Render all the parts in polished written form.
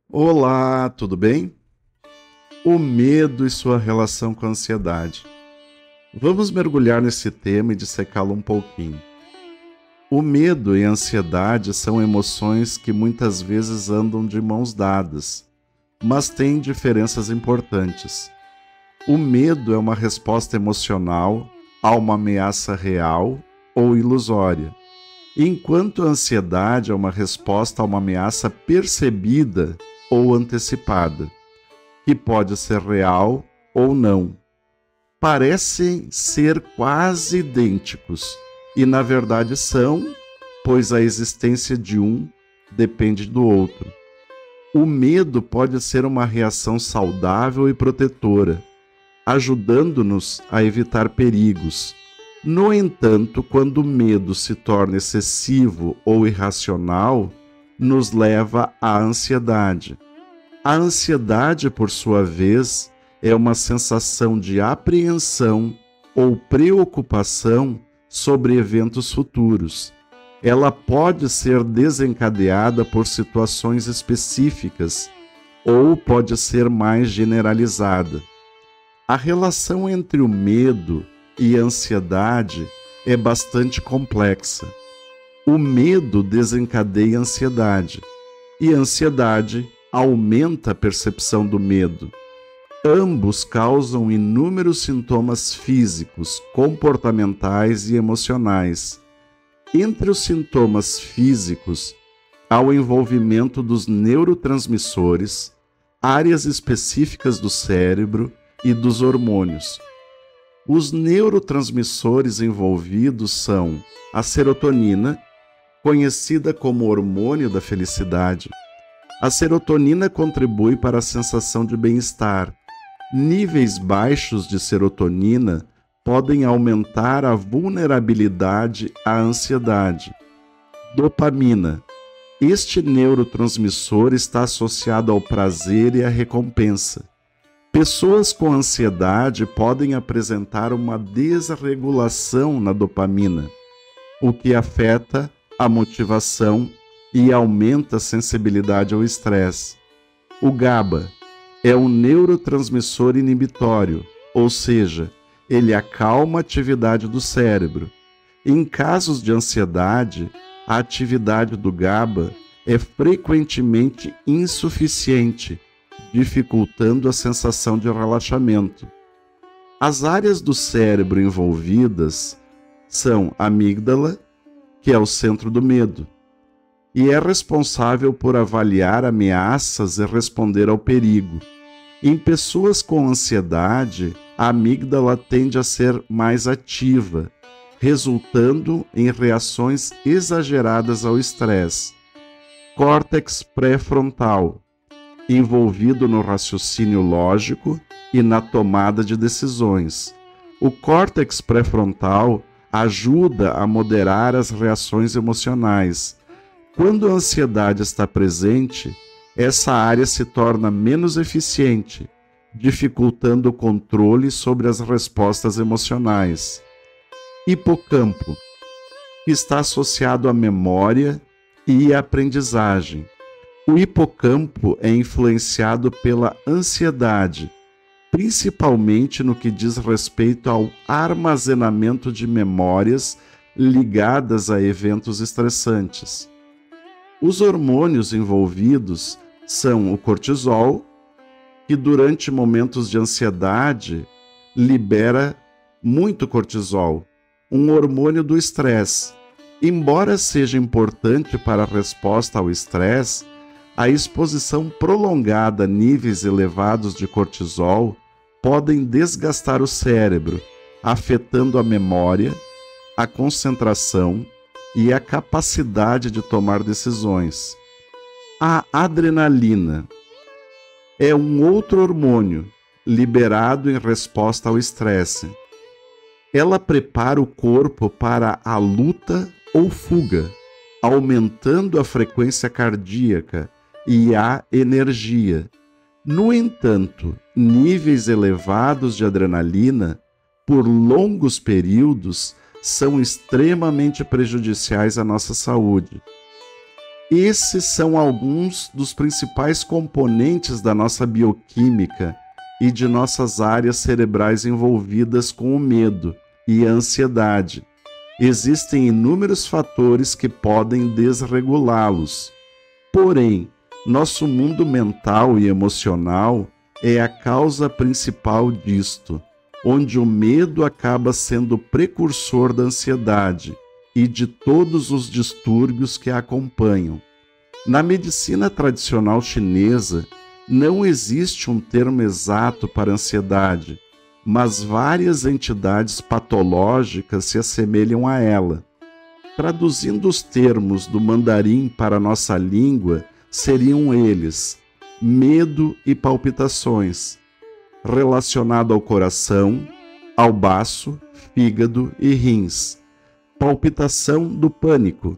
Olá, tudo bem? O medo e sua relação com a ansiedade. Vamos mergulhar nesse tema e dissecá-lo um pouquinho. O medo e a ansiedade são emoções que muitas vezes andam de mãos dadas, mas têm diferenças importantes. O medo é uma resposta emocional a uma ameaça real ou ilusória, enquanto a ansiedade é uma resposta a uma ameaça percebida ou antecipada, que pode ser real ou não. Parecem ser quase idênticos, e na verdade são, pois a existência de um depende do outro. O medo pode ser uma reação saudável e protetora, ajudando-nos a evitar perigos. No entanto, quando o medo se torna excessivo ou irracional, nos leva à ansiedade. A ansiedade, por sua vez, é uma sensação de apreensão ou preocupação sobre eventos futuros. Ela pode ser desencadeada por situações específicas ou pode ser mais generalizada. A relação entre o medo e a ansiedade é bastante complexa. O medo desencadeia a ansiedade e a ansiedade aumenta a percepção do medo. Ambos causam inúmeros sintomas físicos, comportamentais e emocionais. Entre os sintomas físicos, há o envolvimento dos neurotransmissores, áreas específicas do cérebro e dos hormônios. Os neurotransmissores envolvidos são a serotonina, conhecida como hormônio da felicidade. A serotonina contribui para a sensação de bem-estar. Níveis baixos de serotonina podem aumentar a vulnerabilidade à ansiedade. Dopamina. Este neurotransmissor está associado ao prazer e à recompensa. Pessoas com ansiedade podem apresentar uma desregulação na dopamina, o que afeta a motivação e aumenta a sensibilidade ao estresse. O GABA é um neurotransmissor inibitório, ou seja, ele acalma a atividade do cérebro. Em casos de ansiedade, a atividade do GABA é frequentemente insuficiente, dificultando a sensação de relaxamento. As áreas do cérebro envolvidas são a amígdala, que é o centro do medo, e é responsável por avaliar ameaças e responder ao perigo. Em pessoas com ansiedade, a amígdala tende a ser mais ativa, resultando em reações exageradas ao estresse. Córtex pré-frontal, envolvido no raciocínio lógico e na tomada de decisões. O córtex pré-frontal ajuda a moderar as reações emocionais. Quando a ansiedade está presente, essa área se torna menos eficiente, dificultando o controle sobre as respostas emocionais. Hipocampo está associado à memória e à aprendizagem. O hipocampo é influenciado pela ansiedade, principalmente no que diz respeito ao armazenamento de memórias ligadas a eventos estressantes. Os hormônios envolvidos são o cortisol, que durante momentos de ansiedade libera muito cortisol, um hormônio do estresse. Embora seja importante para a resposta ao estresse, a exposição prolongada a níveis elevados de cortisol podem desgastar o cérebro, afetando a memória, a concentração e a capacidade de tomar decisões. A adrenalina é um outro hormônio liberado em resposta ao estresse. Ela prepara o corpo para a luta ou fuga, aumentando a frequência cardíaca e a energia. No entanto, níveis elevados de adrenalina, por longos períodos, são extremamente prejudiciais à nossa saúde. Esses são alguns dos principais componentes da nossa bioquímica e de nossas áreas cerebrais envolvidas com o medo e a ansiedade. Existem inúmeros fatores que podem desregulá-los. Porém, nosso mundo mental e emocional é a causa principal disto, onde o medo acaba sendo precursor da ansiedade e de todos os distúrbios que a acompanham. Na medicina tradicional chinesa, não existe um termo exato para ansiedade, mas várias entidades patológicas se assemelham a ela. Traduzindo os termos do mandarim para a nossa língua, seriam eles: medo e palpitações, relacionado ao coração, ao baço, fígado e rins. Palpitação do pânico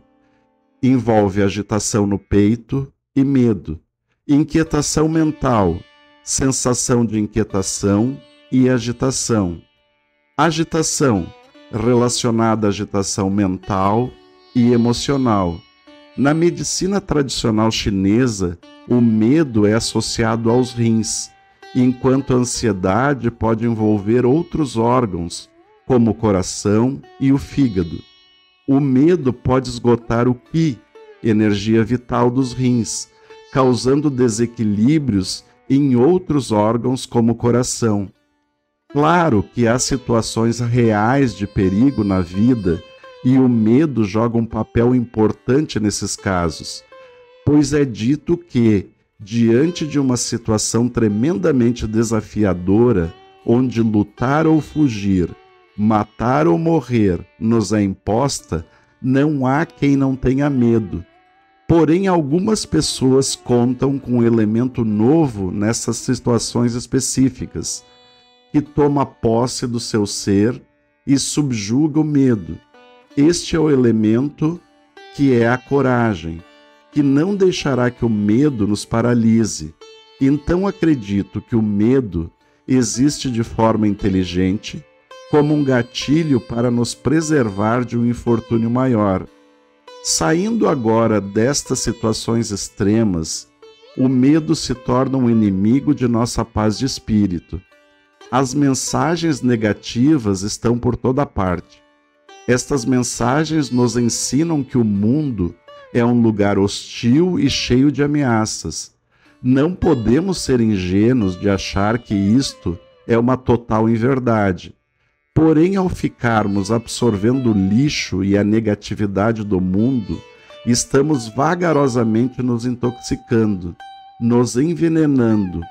envolve agitação no peito e medo. Inquietação mental, sensação de inquietação e agitação. Agitação, relacionada à agitação mental e emocional. Na medicina tradicional chinesa, o medo é associado aos rins, enquanto a ansiedade pode envolver outros órgãos, como o coração e o fígado. O medo pode esgotar o qi, energia vital dos rins, causando desequilíbrios em outros órgãos como o coração. Claro que há situações reais de perigo na vida e o medo joga um papel importante nesses casos, pois é dito que, diante de uma situação tremendamente desafiadora, onde lutar ou fugir, matar ou morrer nos é imposta, não há quem não tenha medo. Porém, algumas pessoas contam com um elemento novo nessas situações específicas, que toma posse do seu ser e subjuga o medo. Este é o elemento que é a coragem, que não deixará que o medo nos paralise. Então acredito que o medo existe de forma inteligente, como um gatilho para nos preservar de um infortúnio maior. Saindo agora destas situações extremas, o medo se torna um inimigo de nossa paz de espírito. As mensagens negativas estão por toda parte. Estas mensagens nos ensinam que o mundo é um lugar hostil e cheio de ameaças. Não podemos ser ingênuos de achar que isto é uma total inverdade. Porém, ao ficarmos absorvendo o lixo e a negatividade do mundo, estamos vagarosamente nos intoxicando, nos envenenando,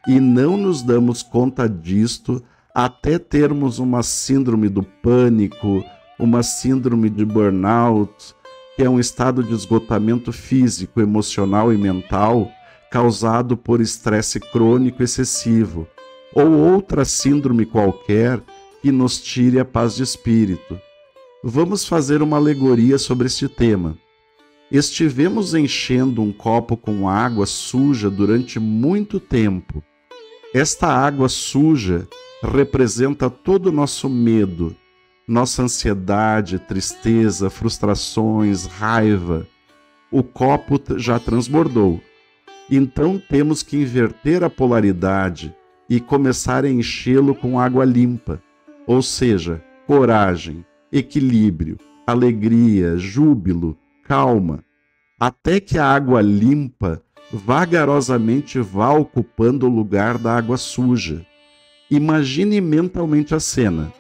e não nos damos conta disto até termos uma síndrome do pânico, uma síndrome de burnout, que é um estado de esgotamento físico, emocional e mental causado por estresse crônico excessivo, ou outra síndrome qualquer que nos tire a paz de espírito. Vamos fazer uma alegoria sobre este tema. Estivemos enchendo um copo com água suja durante muito tempo. Esta água suja representa todo o nosso medo, nossa ansiedade, tristeza, frustrações, raiva. O copo já transbordou. Então temos que inverter a polaridade e começar a enchê-lo com água limpa, ou seja, coragem, equilíbrio, alegria, júbilo, calma, até que a água limpa vagarosamente vá ocupando o lugar da água suja. Imagine mentalmente a cena.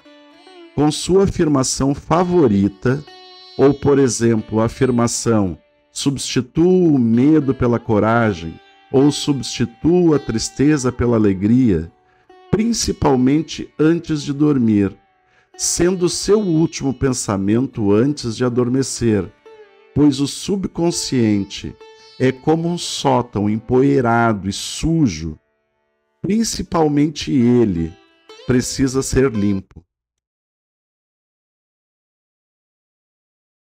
Com sua afirmação favorita, ou, por exemplo, a afirmação substitua o medo pela coragem, ou substitua a tristeza pela alegria, principalmente antes de dormir, sendo seu último pensamento antes de adormecer, pois o subconsciente é como um sótão empoeirado e sujo. Principalmente ele precisa ser limpo.